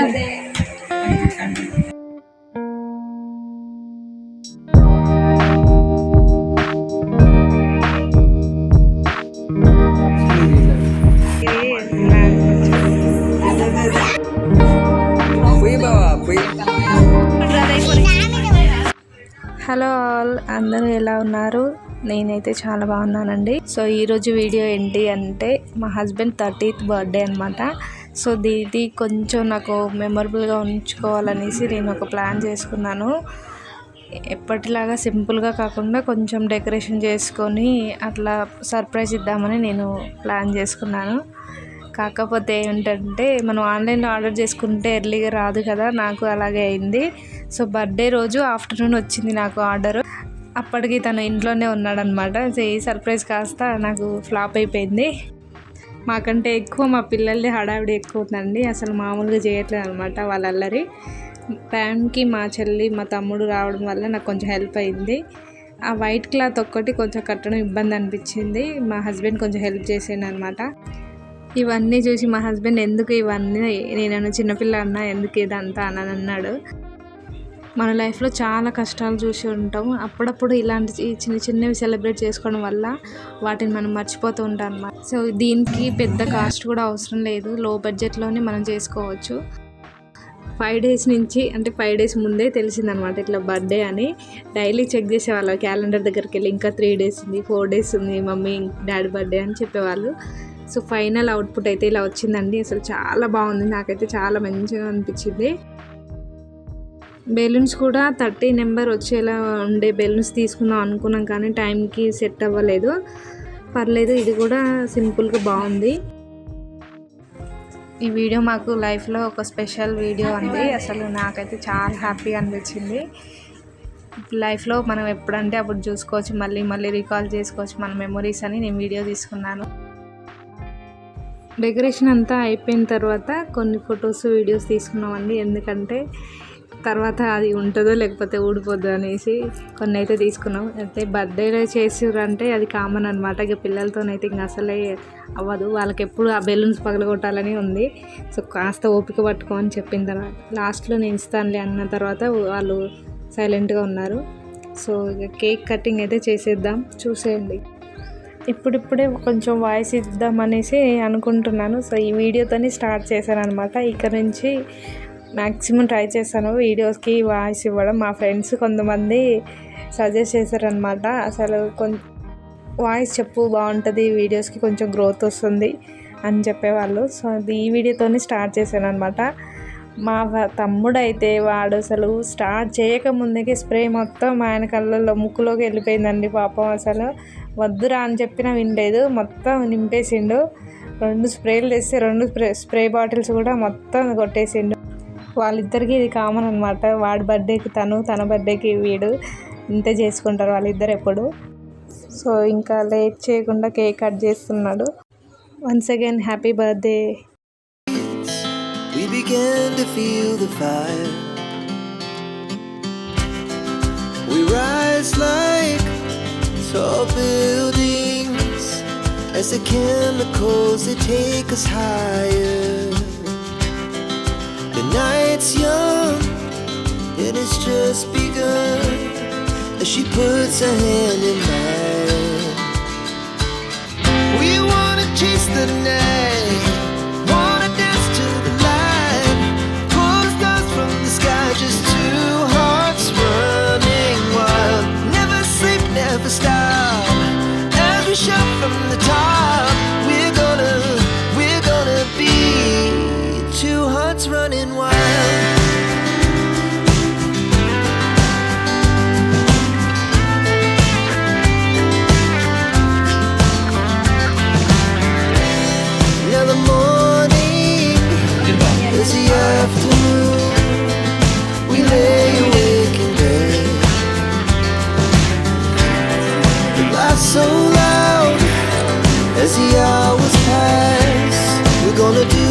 Hello all, అందరూ ఎలా ఉన్నారు? నేనైతే చాలా బాగున్నానండి. సో ఈరోజు వీడియో ఏంటి అంటే మా హస్బెండ్ 30th బర్త్డే అనమాట. సో ఇది కొంచెం నాకు మెమొరబుల్గా ఉంచుకోవాలనేసి నేను ఒక ప్లాన్ చేసుకున్నాను. ఎప్పటిలాగా సింపుల్గా కాకుండా కొంచెం డెకరేషన్ చేసుకొని అట్లా సర్ప్రైజ్ ఇద్దామని నేను ప్లాన్ చేసుకున్నాను. కాకపోతే ఏంటంటే మనం ఆన్లైన్లో ఆర్డర్ చేసుకుంటే ఎర్లీగా రాదు కదా, నాకు అలాగే అయింది. సో బర్త్డే రోజు ఆఫ్టర్నూన్ వచ్చింది నాకు ఆర్డరు. అప్పటికి తను ఇంట్లోనే ఉన్నాడనమాట. సో ఈ సర్ప్రైజ్ కాస్త నాకు ఫ్లాప్ అయిపోయింది. మాకంటే ఎక్కువ మా పిల్లలది హడావిడి ఎక్కువ ఉందండి, అసలు మామూలుగా చేయట్లేదు అనమాట వాళ్ళ అల్లరి. టైంకి మా చెల్లి మా తమ్ముడు రావడం వల్ల నాకు కొంచెం హెల్ప్ అయింది. ఆ వైట్ క్లాత్ ఒక్కటి కొంచెం కట్టడం ఇబ్బంది అనిపించింది. మా హస్బెండ్ కొంచెం హెల్ప్ చేసాను అనమాట. ఇవన్నీ చూసి మా హస్బెండ్ ఎందుకు ఇవన్నీ, నేను చిన్నపిల్ల అన్నా ఎందుకు ఇదంతా అని అన్నాడు. మన లైఫ్లో చాలా కష్టాలు చూసి ఉంటాం. అప్పుడప్పుడు ఇలాంటి చిన్న చిన్నవి సెలబ్రేట్ చేసుకోవడం వల్ల వాటిని మనం మర్చిపోతూ ఉంటాం అన్నమాట. సో దీనికి పెద్ద కాస్ట్ కూడా అవసరం లేదు, లో బడ్జెట్లోనే మనం చేసుకోవచ్చు. 5 days నుంచి, అంటే 5 days ముందే తెలిసిందనమాట ఇట్లా బర్త్డే అని. డైలీ చెక్ చేసేవాళ్ళు క్యాలెండర్ దగ్గరికి వెళ్ళి, ఇంకా 3 days ఉంది, 4 days ఉంది మమ్మీ డాడీ బర్త్డే అని చెప్పేవాళ్ళు. సో ఫైనల్ అవుట్పుట్ అయితే ఇలా వచ్చిందండి. అసలు చాలా బాగుంది, నాకైతే చాలా మంచిగా అనిపించింది. బెలూన్స్ కూడా 30 నెంబర్ వచ్చేలా ఉండే బెలూన్స్ తీసుకుందాం అనుకున్నాం, కానీ టైంకి సెట్ అవ్వలేదు. పర్లేదు, ఇది కూడా సింపుల్గా బాగుంది. ఈ వీడియో మాకు లైఫ్లో ఒక స్పెషల్ వీడియో అండి. అసలు నాకైతే చాలా హ్యాపీగా అనిపించింది. లైఫ్లో మనం ఎప్పుడంటే అప్పుడు చూసుకోవచ్చు, మళ్ళీ మళ్ళీ రీకాల్ చేసుకోవచ్చు మన మెమొరీస్ అని నేను వీడియో తీసుకున్నాను. డెకరేషన్ అంతా అయిపోయిన తర్వాత కొన్ని ఫొటోస్ వీడియోస్ తీసుకున్నామండి. ఎందుకంటే తర్వాత అది ఉంటుందో లేకపోతే ఊడిపోద్దో అనేసి కొన్ని అయితే తీసుకున్నాం. అయితే బర్త్డేలో చేసిరంటే అది కామన్ అనమాట. ఇక పిల్లలతోనైతే ఇంకా అసలే అవ్వదు, వాళ్ళకి ఎప్పుడు ఆ బెలూన్స్ పగలగొట్టాలని ఉంది. సో కాస్త ఓపిక పట్టుకోమని చెప్పిన తర్వాత లాస్ట్లో నేను ఇస్తానులే అన్న తర్వాత వాళ్ళు సైలెంట్గా ఉన్నారు. సో ఇక కేక్ కటింగ్ అయితే చేసేద్దాం, చూసేయండి. ఇప్పుడిప్పుడే కొంచెం వాయిస్ ఇద్దాం అనేసి అనుకుంటున్నాను. సో ఈ వీడియోతోని స్టార్ట్ చేశాను అనమాట. ఇక్కడ నుంచి మ్యాక్సిమం ట్రై చేశాను వీడియోస్కి వాయిస్ ఇవ్వడం. మా ఫ్రెండ్స్ కొంతమంది సజెస్ట్ చేశారనమాట, అసలు వాయిస్ చెప్పు బాగుంటుంది, వీడియోస్కి కొంచెం గ్రోత్ వస్తుంది అని చెప్పేవాళ్ళు. సో ఈ వీడియోతోని స్టార్ట్ చేశాను అనమాట. మా తమ్ముడు అయితే వాడు అసలు స్టార్ట్ చేయకముందుకే స్ప్రే మొత్తం ఆయన కళ్ళల్లో ముక్కులోకి వెళ్ళిపోయిందండి పాపం. అసలు వద్దురా అని చెప్పినా వినలేదు, మొత్తం నింపేసిండు. 2 స్ప్రేలు తెస్తే 2 స్ప్రే బాటిల్స్ కూడా మొత్తం కొట్టేసిండు. వాళ్ళిద్దరికి ఇది కామన్ అనమాట. వాడి బర్త్డేకి తన బర్త్డేకి వీడు ఇంతే చేసుకుంటారు వాళ్ళిద్దరు ఎప్పుడు. సో ఇంకా లేట్ చేయకుండా కేక్ కట్ చేస్తున్నాడు. Once again happy birthday. We began to feel the fire. We rise like tall buildings as the chemicals they take us higher. The night's young and it's just begun as she puts her hand in mine. We wanna chase the night, wanna dance to the light, pull the stars from the sky, just 2 hearts running wild. Never sleep, never stop, as we shout from the top. We're gonna be 2 hearts running wild. Now the morning is the afternoon. We lay awake in bed. The laughs so loud as the hours pass. We're gonna do